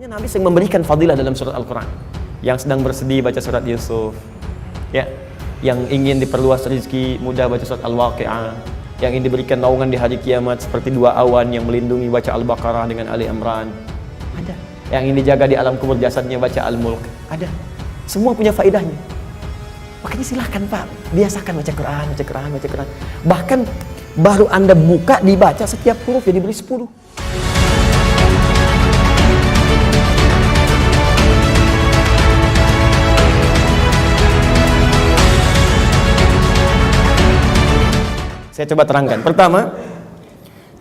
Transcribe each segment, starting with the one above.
Makanya Nabi sering memberikan fadilah dalam surat Al-Quran. Yang sedang bersedih baca surat Yusuf, ya, yang ingin diperluas rezeki mudah baca surat Al-Waqi'ah, yang ingin diberikan naungan di hari kiamat seperti dua awan yang melindungi baca Al-Baqarah dengan Ali Imran. Ada. Yang ingin dijaga di alam kubur jasadnya baca Al-Mulk. Ada. Semua punya faedahnya. Makanya silahkan Pak, biasakan baca Quran, baca Quran, baca Quran. Bahkan baru Anda buka dibaca setiap huruf jadi beri 10. Saya coba terangkan. Pertama,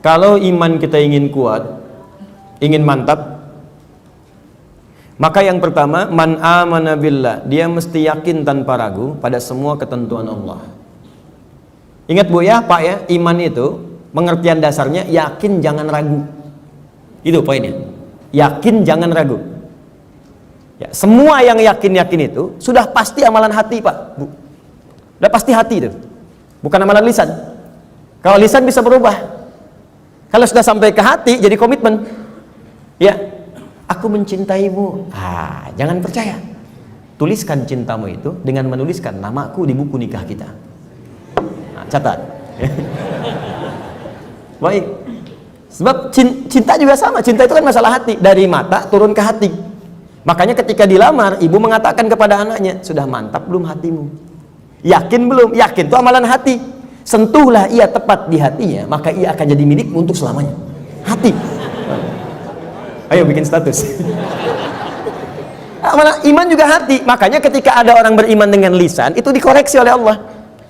kalau iman kita ingin kuat, ingin mantap, maka yang pertama, man amana billah, dia mesti yakin tanpa ragu pada semua ketentuan Allah. Ingat Bu ya, Pak ya, iman itu pengertian dasarnya yakin jangan ragu. Itu poinnya. Yakin jangan ragu. Ya, semua yang yakin-yakin itu sudah pasti amalan hati, Pak, Bu. Sudah pasti hati itu. Bukan amalan lisan. Kalau lisan bisa berubah. Kalau sudah sampai ke hati jadi komitmen. Ya, aku mencintaimu. Jangan percaya. Tuliskan cintamu itu dengan menuliskan namaku di buku nikah kita. Catat. Baik. Sebab cinta juga sama. Cinta itu kan masalah hati. Dari mata turun ke hati. Makanya ketika dilamar, ibu mengatakan kepada anaknya, sudah mantap belum hatimu? Yakin belum? Yakin itu amalan hati. Sentuhlah ia tepat di hatinya, maka ia akan jadi milikmu untuk selamanya. Hati. Ayo bikin status. Iman juga hati. Makanya ketika ada orang beriman dengan lisan, itu dikoreksi oleh Allah.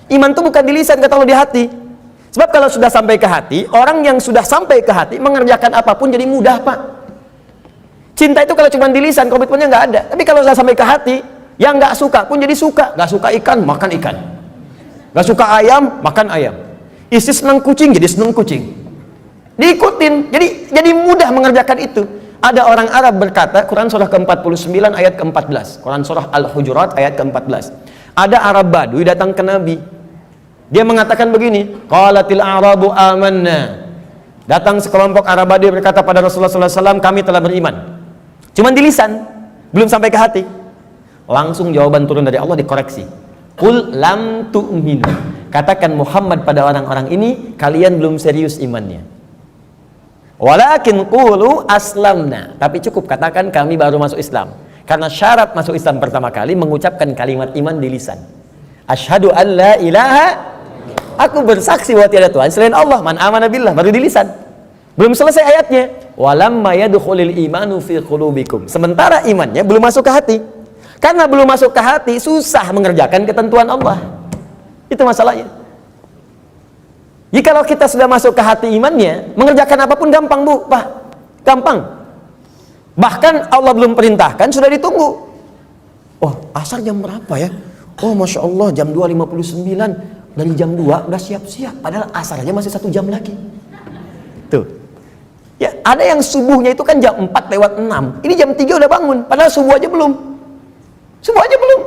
Iman itu bukan di lisan, kata Allah, di hati. Sebab kalau sudah sampai ke hati, orang yang sudah sampai ke hati mengerjakan apapun jadi mudah, Pak. Cinta itu kalau cuma di lisan, komitmennya nggak ada. Tapi kalau sudah sampai ke hati, yang nggak suka pun jadi suka. Nggak suka ikan, makan ikan. Gak suka ayam, makan ayam. Istri senang kucing, jadi senang kucing. Diikutin, jadi mudah mengerjakan itu. Ada orang Arab berkata, Quran surah ke-49 ayat ke-14, Quran surah Al-Hujurat ayat ke-14. Ada Arab Badui datang ke Nabi. Dia mengatakan begini, qalatil a'rabu amanna. Datang sekelompok Arab Badui berkata pada Rasulullah SAW, kami telah beriman. Cuman di lisan, belum sampai ke hati. Langsung jawaban turun dari Allah dikoreksi. Qul lam tu'minu. Katakan Muhammad pada orang-orang ini, kalian belum serius imannya. Walakin qulu aslamna. Tapi cukup katakan kami baru masuk Islam. Karena syarat masuk Islam pertama kali mengucapkan kalimat iman di lisan. Asyhadu an la ilaha, aku bersaksi bahwa tiada Tuhan selain Allah. Man amana billah, baru di lisan. Belum selesai ayatnya. Walamma yadkhulul imanu fi qulubikum. Sementara imannya belum masuk ke hati. Karena belum masuk ke hati, susah mengerjakan ketentuan Allah. Itu masalahnya. Jikalau kita sudah masuk ke hati imannya, mengerjakan apapun gampang, Bu, Pak. Gampang. Bahkan Allah belum perintahkan, sudah ditunggu. Oh, asar jam berapa ya? Oh, Masya Allah, jam 2.59. Dari jam 2 udah siap-siap. Padahal asar aja masih 1 jam lagi. Tuh. Ya, ada yang subuhnya itu kan jam 4:06. Ini jam 3 udah bangun. Padahal subuh aja belum. Subuh aja belum.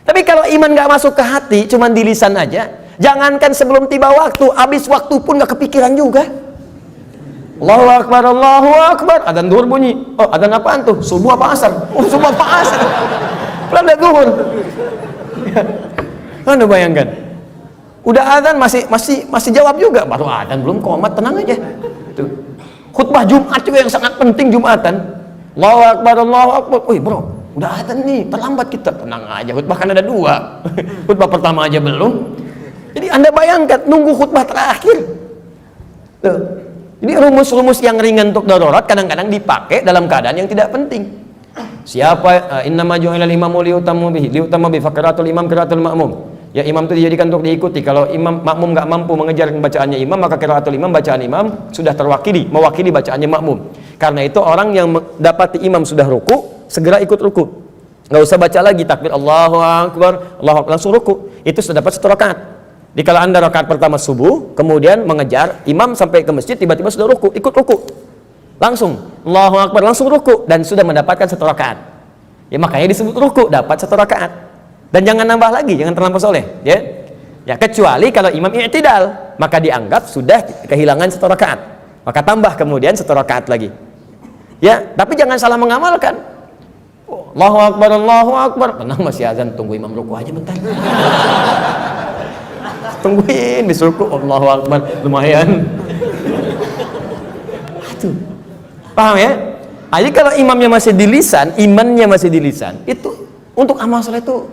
Tapi kalau iman gak masuk ke hati, cuman di lisan aja, jangankan sebelum tiba waktu, habis waktu pun gak kepikiran juga. Allahu Akbar, Allahu Akbar. Adzan duhur bunyi. Oh, adzan apaan tuh? Subuh apa asar? Oh, subuh apa asar? Belum ada duhur. Anda bayangkan. Udah adzan masih jawab juga. Baru adzan belum komat, tenang aja. Tuh. Khutbah Jumat juga yang sangat penting Jumatan. Allahu Akbar, Allahu Akbar. Wih, bro. Udah adzan nih, terlambat kita. Tenang aja, khutbah kan ada 2. Khutbah pertama aja belum. Jadi Anda bayangkan, nunggu khutbah terakhir. Tuh. Jadi rumus-rumus yang ringan untuk darurat kadang-kadang dipakai dalam keadaan yang tidak penting. Siapa innama ju'ilal imamu liutamu bihi, liutama bi faqratul imam qiraatul ma'mum. Ya, imam itu dijadikan untuk diikuti. Kalau imam makmum nggak mampu mengejar bacaannya imam, maka qiraatul imam, bacaan imam sudah mewakili bacaannya makmum. Karena itu orang yang dapati imam sudah ruku, segera ikut ruku. Nggak usah baca lagi takbir Allahu Akbar, Allahu Akbar, langsung ruku. Itu sudah dapat 1 rakaat. Jadi kalau Anda rakaat pertama subuh, kemudian mengejar imam sampai ke masjid, tiba-tiba sudah ruku, ikut ruku. Langsung Allahu Akbar, langsung ruku dan sudah mendapatkan 1 rakaat. Ya, makanya disebut ruku, dapat 1 rakaat. Dan jangan nambah lagi, jangan terlampau soleh, ya. Ya, kecuali kalau imam i'tidal, maka dianggap sudah kehilangan 1 rakaat. Maka tambah kemudian 1 rakaat lagi. Ya, tapi jangan salah mengamalkan. Oh, Allahu Akbar, Allahu Akbar. Tenang, masih azan, tunggu imam ruku aja bentar. Tungguin di ruku, Allahu Akbar, lumayan. Aduh. Paham ya? Jadi kalau imamnya masih di lisan, imannya masih di lisan, itu untuk amal saleh itu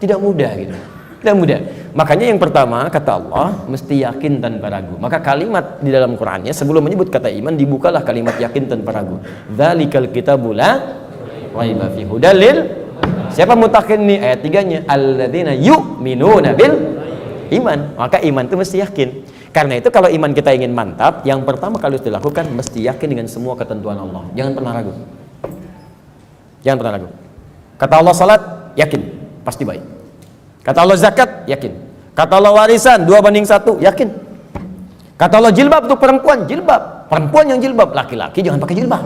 tidak mudah gitu. Tidak mudah. Makanya yang pertama kata Allah mesti yakin tanpa ragu. Maka kalimat di dalam Qur'annya sebelum menyebut kata iman dibukalah kalimat yakin tanpa ragu. Dzalikal kitabul la raiba fihi hudalil. Siapa mutakin nih ayat 3-nya? Alladzina yu'minuna bil iman. Maka iman itu mesti yakin. Karena itu kalau iman kita ingin mantap, yang pertama kali harus dilakukan mesti yakin dengan semua ketentuan Allah. Jangan pernah ragu. Jangan pernah ragu. Kata Allah salat, yakin, pasti baik. Kata Allah zakat, yakin. Kata Allah warisan 2:1, yakin. Kata Allah jilbab untuk perempuan, jilbab. Perempuan yang jilbab, laki-laki jangan pakai jilbab.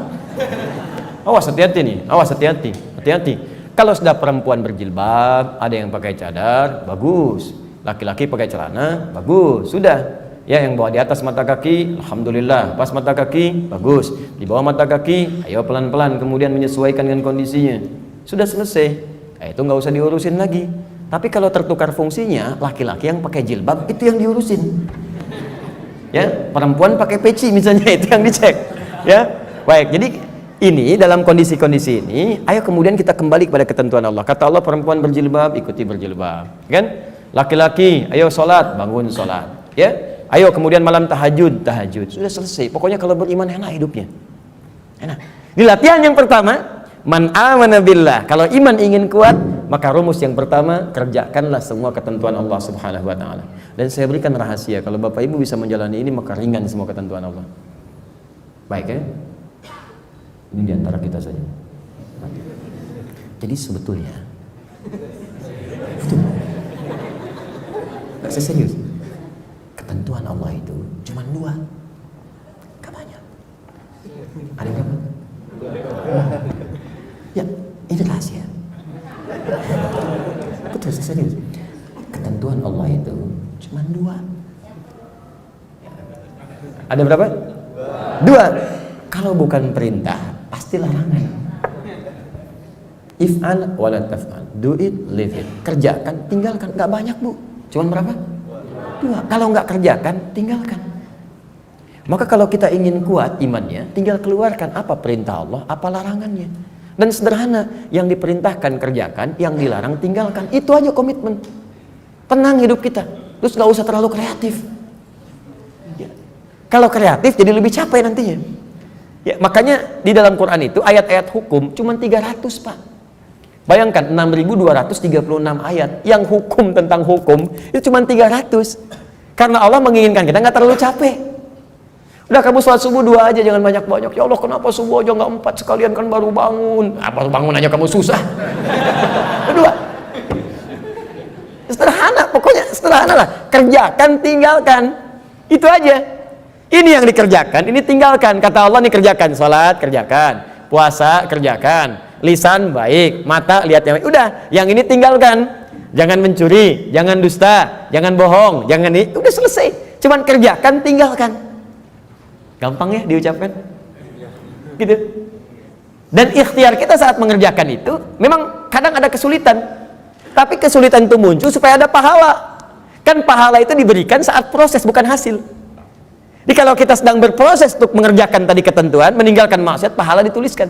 Awas, hati-hati nih, awas, hati-hati, hati-hati. Kalau sudah perempuan berjilbab, ada yang pakai cadar, bagus. Laki-laki pakai celana, bagus. Sudah. Ya, yang bawa di atas mata kaki, alhamdulillah, pas mata kaki, bagus. Di bawah mata kaki, ayo pelan-pelan kemudian menyesuaikan dengan kondisinya. Sudah selesai. Itu nggak usah diurusin lagi. Tapi kalau tertukar fungsinya, laki-laki yang pakai jilbab itu yang diurusin. Ya, perempuan pakai peci misalnya itu yang dicek. Ya, baik. Jadi ini dalam kondisi-kondisi ini, ayo kemudian kita kembali kepada ketentuan Allah. Kata Allah perempuan berjilbab, ikuti berjilbab. Kan? Laki-laki, ayo sholat, bangun sholat. Ya, ayo kemudian malam tahajud, tahajud. Sudah selesai. Pokoknya kalau beriman enak hidupnya. Enak. Di latihan yang pertama, man amana billah. Kalau iman ingin kuat, maka rumus yang pertama, kerjakanlah semua ketentuan Allah Subhanahu wa taala. Dan saya berikan rahasia, kalau Bapak Ibu bisa menjalani ini, maka ringan semua ketentuan Allah. Baik ya? Ini diantara kita saja. Jadi sebetulnya nggak serius. Ketentuan Allah itu cuma 2. Gak banyak. Ada berapa? Ya, ini rahasia. Betul, serius. Ketentuan Allah itu cuma 2. Ada berapa? 2. Kalau bukan perintah, pasti larangan. If'al wa la taf'al. Do it, leave it. Kerjakan, tinggalkan. Gak banyak, Bu. Cuma berapa? 2. Kalau nggak kerjakan, tinggalkan. Maka kalau kita ingin kuat imannya, tinggal keluarkan apa perintah Allah, apa larangannya. Dan sederhana, yang diperintahkan kerjakan, yang dilarang tinggalkan. Itu aja komitmen. Tenang hidup kita. Terus nggak usah terlalu kreatif. Ya. Kalau kreatif jadi lebih capek nantinya. Ya, makanya di dalam Quran itu ayat-ayat hukum cuma 300, Pak. Bayangkan 6.236 ayat yang hukum tentang hukum itu cuma 300. Karena Allah menginginkan kita nggak terlalu capek. Udah kamu sholat subuh 2 aja, jangan banyak-banyak. Ya Allah, kenapa subuh aja nggak 4 sekalian, kan baru bangun. Baru bangun aja kamu susah. 2. Sederhana, pokoknya sederhana lah. Kerjakan, tinggalkan. Itu aja. Ini yang dikerjakan, ini tinggalkan. Kata Allah nih, kerjakan. Sholat, kerjakan. Puasa, kerjakan. Lisan baik, mata lihat yang baik. Udah, yang ini tinggalkan. Jangan mencuri, jangan dusta, jangan bohong, jangan ini. Udah selesai. Cuman kerjakan, tinggalkan. Gampang ya diucapkan? Gitu. Dan ikhtiar kita saat mengerjakan itu memang kadang ada kesulitan. Tapi kesulitan itu muncul supaya ada pahala. Kan pahala itu diberikan saat proses, bukan hasil. Jadi kalau kita sedang berproses untuk mengerjakan tadi ketentuan, meninggalkan maksiat, pahala dituliskan.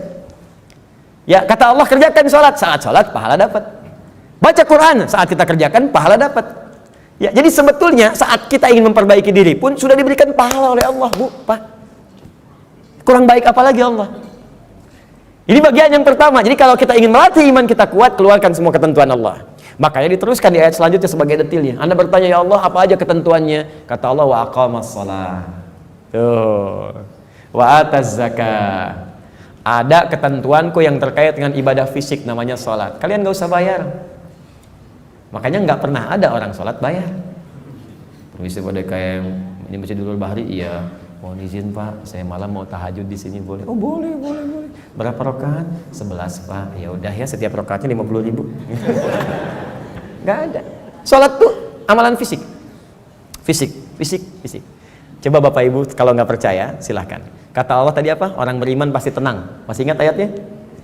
Ya, kata Allah kerjakan sholat, saat sholat pahala dapat. Baca Quran, saat kita kerjakan pahala dapat. Ya, jadi sebetulnya saat kita ingin memperbaiki diri pun sudah diberikan pahala oleh Allah, Bu, Pak. Kurang baik apalagi Allah. Ini bagian yang pertama. Jadi kalau kita ingin melatih iman kita kuat, keluarkan semua ketentuan Allah. Makanya diteruskan di ayat selanjutnya sebagai detailnya. Anda bertanya, ya Allah, apa aja ketentuannya? Kata Allah, wa aqamas shalah. Tuh. Wa ataz zakah. Ada ketentuanku yang terkait dengan ibadah fisik, namanya sholat. Kalian gak usah bayar. Makanya nggak pernah ada orang sholat bayar. Permisi pada kayak ini masjid dulu Bahri, iya. Mohon izin Pak, saya malam mau tahajud di sini, boleh? Oh boleh. Berapa rakaat? 11 Pak. Ya udah ya, setiap rakaatnya 50.000. Nggak ada. Sholat tuh amalan fisik. Fisik. Coba Bapak Ibu kalau nggak percaya silahkan. Kata Allah tadi apa? Orang beriman pasti tenang. Masih ingat ayatnya?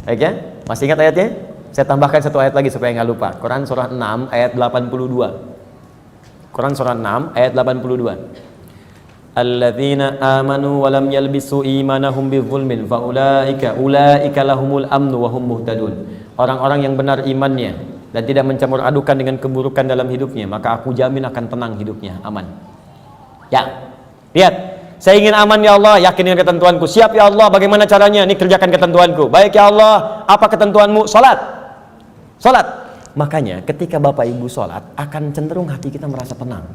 Baik ya? Masih ingat ayatnya? Saya tambahkan satu ayat lagi supaya nggak lupa. Quran surah 6 ayat 82. Quran surah 6 ayat 82. Alladzina amanu wa lam yalbisu imanahum bidzulmin ulaika lahumul amnu wa hum muhtadun. Orang-orang yang benar imannya dan tidak mencampur adukan dengan keburukan dalam hidupnya, maka aku jamin akan tenang hidupnya, aman. Ya. Lihat, saya ingin aman ya Allah, yakin dengan ketentuanku. Siap ya Allah, bagaimana caranya? Ini kerjakan ketentuanku. Baik ya Allah, apa ketentuanmu? Salat. Salat. Makanya ketika Bapak Ibu salat, akan cenderung hati kita merasa tenang.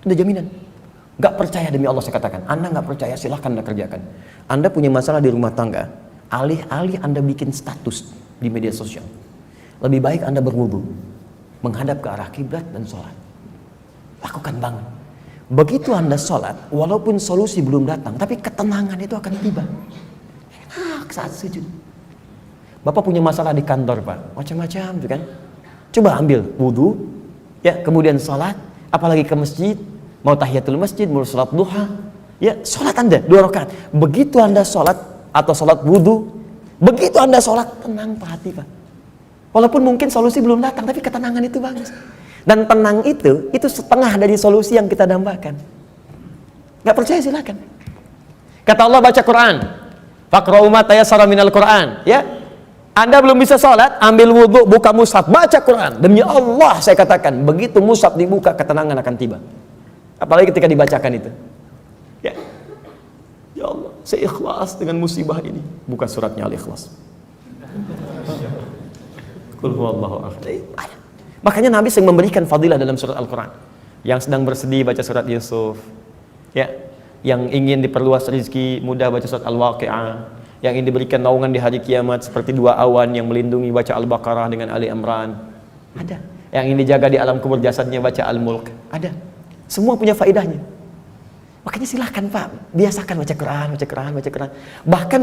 Itu jaminan. Gak percaya demi Allah saya katakan. Anda gak percaya, silahkan Anda kerjakan. Anda punya masalah di rumah tangga, alih-alih Anda bikin status di media sosial, lebih baik Anda berwudu, menghadap ke arah kiblat dan sholat. Lakukan banget. Begitu Anda sholat, walaupun solusi belum datang, tapi ketenangan itu akan tiba. Enak saat sujud. Bapak punya masalah di kantor Pak, macam-macam tuh kan. Coba ambil wudu, ya, kemudian sholat, apalagi ke masjid, mau tahiyatul masjid, mau sholat duha, ya, sholat Anda 2 rakaat. Begitu Anda sholat atau sholat wudu, begitu Anda sholat, tenang Pak hati Pak. Walaupun mungkin solusi belum datang, tapi ketenangan itu bagus. Dan tenang itu setengah dari solusi yang kita dambakan. Gak percaya silakan. Kata Allah baca Quran. Faqra'u ma tayassara minal Quran. Ya, Anda belum bisa sholat, ambil wudhu, buka mushaf, baca Quran. Demi Allah saya katakan, begitu mushaf dibuka, ketenangan akan tiba. Apalagi ketika dibacakan itu. Ya, ya Allah, saya ikhlas dengan musibah ini. Bukan suratnya Al-Ikhlas. Qul huwallahu ahad. Makanya Nabi sering memberikan fadilah dalam surat Al-Quran. Yang sedang bersedih baca surat Yusuf, ya, yang ingin diperluas rezeki mudah baca surat Al-Waqi'ah, yang ingin diberikan naungan di hari kiamat seperti 2 awan yang melindungi baca Al-Baqarah dengan Ali Imran. Ada. Yang ingin dijaga di alam kubur jasadnya baca Al-Mulk. Ada. Semua punya faedahnya. Makanya silahkan Pak, biasakan baca Quran, baca Quran, baca Quran. Bahkan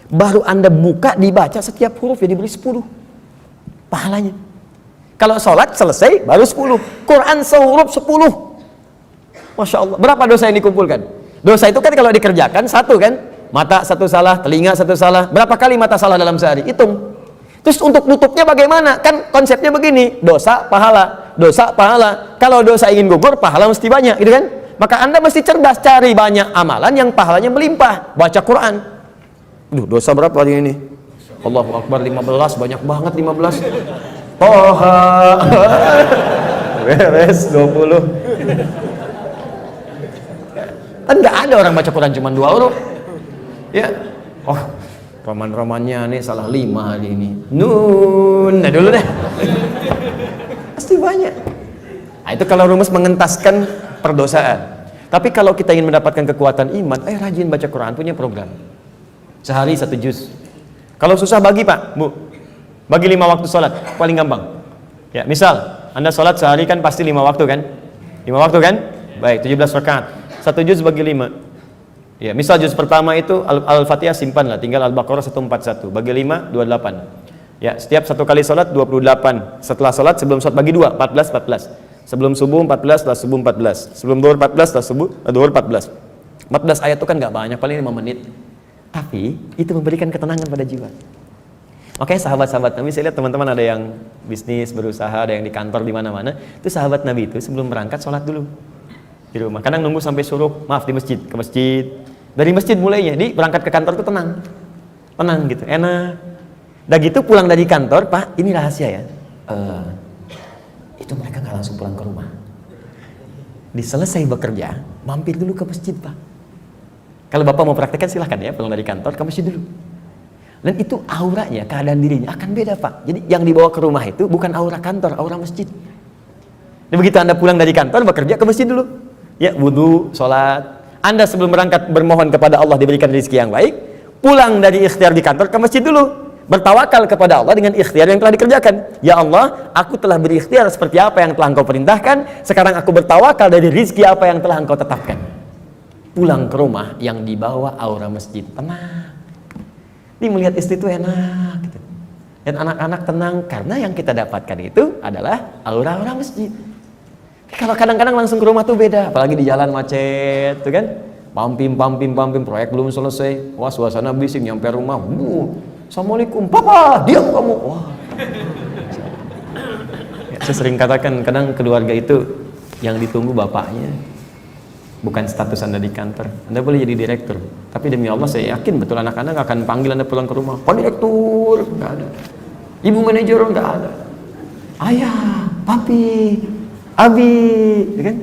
baru Anda buka dibaca setiap huruf ya diberi 10 pahalanya. Kalau sholat selesai baru 10. Quran sehuruf 10. Masya Allah. Berapa dosa yang dikumpulkan? Dosa itu kan kalau dikerjakan 1 kan? Mata 1 salah, telinga 1 salah. Berapa kali mata salah dalam sehari? Hitung. Terus untuk nutupnya bagaimana? Kan konsepnya begini, dosa, pahala. Dosa, pahala. Kalau dosa ingin gugur, pahala mesti banyak, gitu kan? Maka Anda mesti cerdas, cari banyak amalan yang pahalanya melimpah. Baca Quran. Dosa berapa hari ini? Allahu Akbar 15, banyak banget 15. Toha. Beres 20. Kan nggak ada orang baca Quran cuma 2 huruf. Ya. Oh, roman-romannya nih salah 5 hari ini. Nun. Nah dulu deh. Pasti banyak. Nah, itu kalau rumus mengentaskan perdosaan. Tapi kalau kita ingin mendapatkan kekuatan iman, rajin baca Quran, punya program. Sehari 1 juz. Kalau susah bagi Pak, Bu. Bagi 5 waktu sholat, paling gampang. Ya, misal Anda sholat sehari kan pasti 5 waktu kan? 5 waktu kan? Baik, 17 rakaat. 1 juz bagi 5. Ya, misal juz pertama itu Al-Fatihah simpan lah, tinggal Al-Baqarah 141. Bagi 5, 28. Ya, setiap 1 kali sholat 28. Setelah sholat, sebelum sholat bagi 2, 14. Sebelum subuh 14, setelah subuh 14. Sebelum zuhur 14, setelah subuh zuhur 14. 14 ayat itu kan nggak banyak, paling 5 menit. Tapi itu memberikan ketenangan pada jiwa. Makanya sahabat-sahabat Nabi, saya lihat teman-teman ada yang bisnis, berusaha, ada yang di kantor di mana-mana. Itu sahabat Nabi itu sebelum berangkat sholat dulu di rumah. Kadang nunggu sampai suruh, maaf di masjid, ke masjid. Dari masjid mulainya, di berangkat ke kantor itu tenang gitu, enak. Dan gitu pulang dari kantor, Pak, ini rahasia ya. Itu mereka nggak langsung pulang ke rumah. Diselesai bekerja, mampir dulu ke masjid, Pak. Kalau Bapak mau praktekkan silahkan ya, pulang dari kantor ke masjid dulu. Dan itu auranya, keadaan dirinya akan beda Pak. Jadi yang dibawa ke rumah itu bukan aura kantor, aura masjid. Dan begitu Anda pulang dari kantor, bekerja ke masjid dulu. Ya, wudu, sholat. Anda sebelum berangkat bermohon kepada Allah diberikan rezeki yang baik. Pulang dari ikhtiar di kantor ke masjid dulu. Bertawakal kepada Allah dengan ikhtiar yang telah dikerjakan. Ya Allah, aku telah berikhtiar seperti apa yang telah Engkau perintahkan. Sekarang aku bertawakal dari rezeki apa yang telah Engkau tetapkan. Pulang ke rumah yang dibawa aura masjid, tenang. Ini melihat istri itu enak gitu. Dan anak-anak tenang karena yang kita dapatkan itu adalah aura-aura masjid. Kalau kadang-kadang langsung ke rumah tuh beda, apalagi di jalan macet tuh kan. Pampim, proyek belum selesai. Wah, suasana bising, nyampe rumah. Assalamualaikum, papa, diam kamu. Wah. Ya, saya sering katakan, kadang keluarga itu yang ditunggu bapaknya, bukan status Anda di kantor. Anda boleh jadi direktur, tapi demi Allah saya yakin betul anak-anak akan panggil Anda pulang ke rumah. Pak direktur, nggak ada. Ibu manajer, nggak ada. Ayah, papi, abi, kan?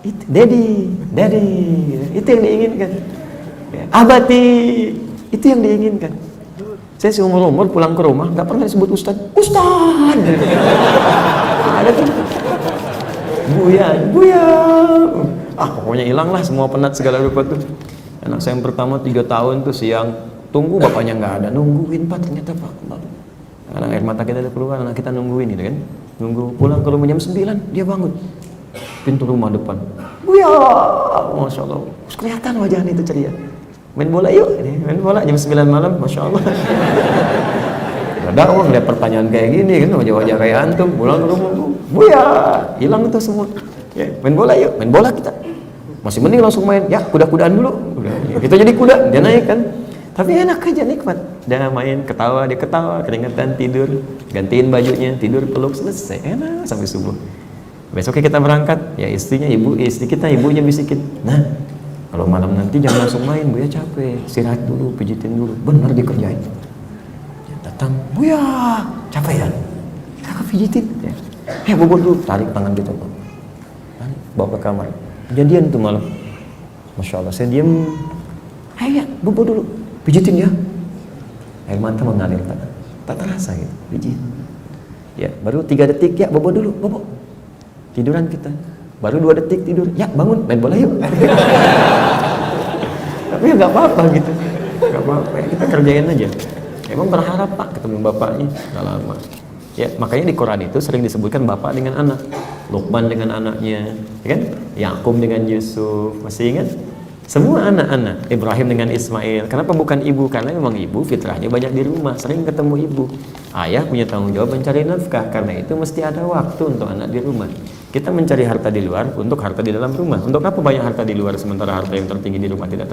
Daddy, itu yang diinginkan. Abati, itu yang diinginkan. Saya seumur-umur pulang ke rumah nggak pernah disebut Ustad. Ada tuh. Buya. Pokoknya hilang lah semua penat segala rupa tuh. Anak saya yang pertama 3 tahun tuh siang tunggu bapaknya nggak ada, nungguin Pak, ternyata Pak. Kadang air mata kita udah keluar, anak kita nungguin gitu kan. Nunggu pulang ke rumah jam 9 dia bangun. Pintu rumah depan, Buya, Masya Allah, kelihatan wajahnya itu ceria. Main bola yuk, main bola jam 9 malam, Masya Allah. Ada orang lihat pertanyaan kayak gini kan, wajah-wajah kayak antum, pulang ke rumah, Buya, hilang itu semua. Ya, main bola yuk, main bola kita. Masih mending langsung main, ya kuda-kudaan dulu. Kita jadi kuda, dia naik kan. Tapi enak aja, nikmat. Dia main, ketawa, dia ketawa, keringetan, tidur, gantiin bajunya, tidur, peluk, selesai, enak sampai subuh. Besoknya kita berangkat, ya istri kita ibunya bisikin, nah kalau malam nanti jangan langsung main, Buya capek, istirahat dulu, pijitin dulu, benar dikerjain. Datang, Buya, capek ya? Kakak pijitin, ya. Bobo dulu, tarik tangan kita, bawa ke kamar. Kejadian tuh malam, Masya Allah, saya diem, ya, bobo dulu, pijitin ya. Air mata mengalir, tak terasa gitu, pijit. Ya, baru 3 detik, ya bobo dulu, bobo. Tiduran kita, baru 2 detik tidur, ya bangun, main bola yuk. Tapi ya nggak apa-apa gitu, nggak apa-apa, kita kerjain aja. Emang berharap Pak ketemu bapaknya, nggak lama. Ya makanya di Quran itu sering disebutkan bapak dengan anak, Luqman dengan anaknya, ya kan? Yakub dengan Yusuf, masih ingat? Semua anak-anak, Ibrahim dengan Ismail. Kenapa bukan ibu? Karena memang ibu fitrahnya banyak di rumah, sering ketemu ibu. Ayah punya tanggung jawab mencari nafkah, karena itu mesti ada waktu untuk anak di rumah. Kita mencari harta di luar untuk harta di dalam rumah. Untuk apa banyak harta di luar sementara harta yang tertinggi di rumah tidak